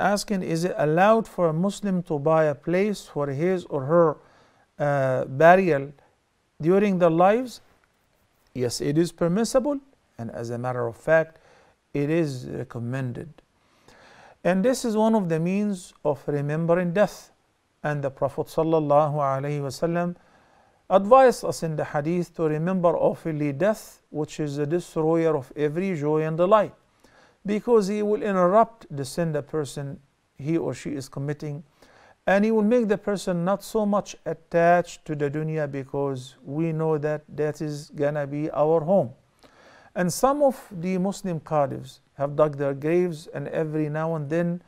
Asking, is it allowed for a Muslim to buy a place for his or her burial during their lives? Yes, it is permissible, and as a matter of fact, it is recommended. And this is one of the means of remembering death. And the Prophet ﷺ advised us in the hadith to remember awfully death, which is the destroyer of every joy and delight, because he will interrupt the sin the person he or she is committing, and he will make the person not so much attached to the dunya, because we know that that is gonna be our home. And some of the Muslim qadis have dug their graves, and every now and then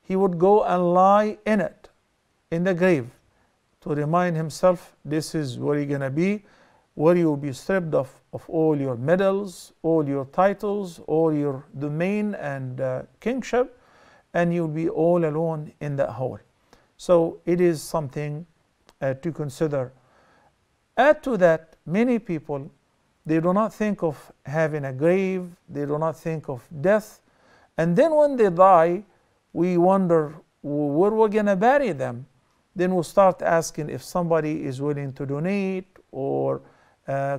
he would go and lie in it, in the grave, to remind himself this is where you're gonna be, where you will be stripped of all your medals, all your titles, all your domain and kingship, and you'll be all alone in that hole. So it is something to consider. Add to that, many people, they do not think of having a grave, they do not think of death, and then when they die, we wonder where we're gonna bury them. Then we'll start asking if somebody is willing to donate or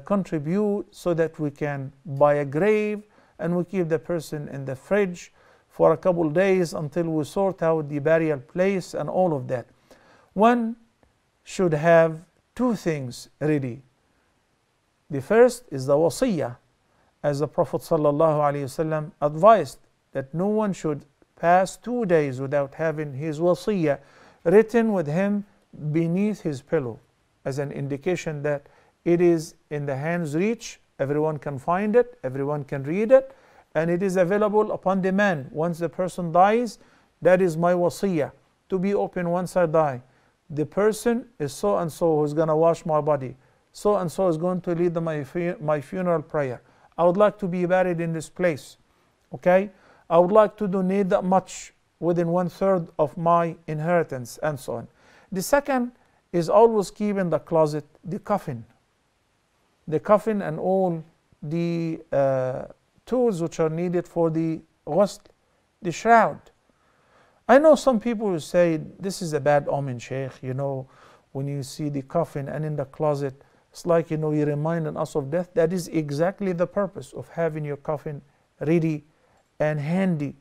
contribute so that we can buy a grave, and we keep the person in the fridge for a couple of days until we sort out the burial place and all of that. One should have two things ready. The first is the wasiyah, as the Prophet ﷺ advised that no one should pass 2 days without having his wasiyah written with him beneath his pillow, as an indication that it is in the hand's reach, everyone can find it, everyone can read it, and it is available upon demand. Once the person dies, that is my wasiyah, to be open once I die. The person is so and so who's going to wash my body, so and so is going to lead my funeral prayer. I would like to be buried in this place, okay? I would like to donate that much within 1/3 of my inheritance, and so on. The second is always keep in the closet the coffin. The coffin and all the tools which are needed for the ghusl, the shroud. I know some people who say this is a bad omen, Sheikh. You know, when you see the coffin and in the closet, it's like, you know, you're reminding us of death. That is exactly the purpose of having your coffin ready and handy.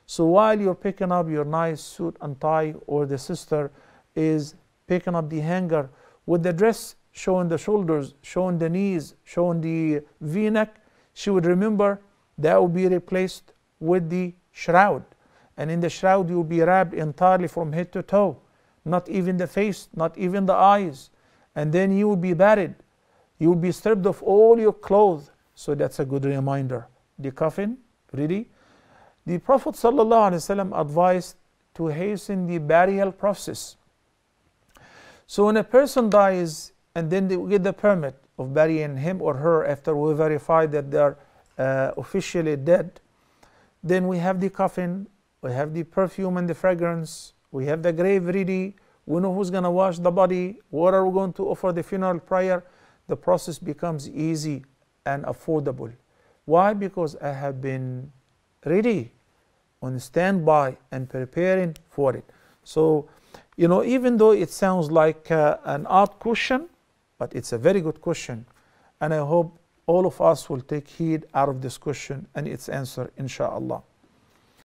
So while you're picking up your nice suit and tie, or the sister is picking up the hanger with the dress showing the shoulders, showing the knees, showing the V-neck, she would remember that will be replaced with the shroud. And in the shroud you will be wrapped entirely from head to toe, not even the face, not even the eyes. And then you will be buried. You will be stripped of all your clothes. So that's a good reminder. The coffin ready. The Prophet ﷺ advised to hasten the burial process. So when a person dies and then they get the permit of burying him or her after we verify that they are officially dead, then we have the coffin, we have the perfume and the fragrance, we have the grave ready, we know who's going to wash the body, what are we going to offer the funeral prayer. The process becomes easy and affordable. Why? Because I have been ready, on standby and preparing for it. So, you know, even though it sounds like an odd question, but it's a very good question, and I hope all of us will take heed out of this question and its answer, inshallah.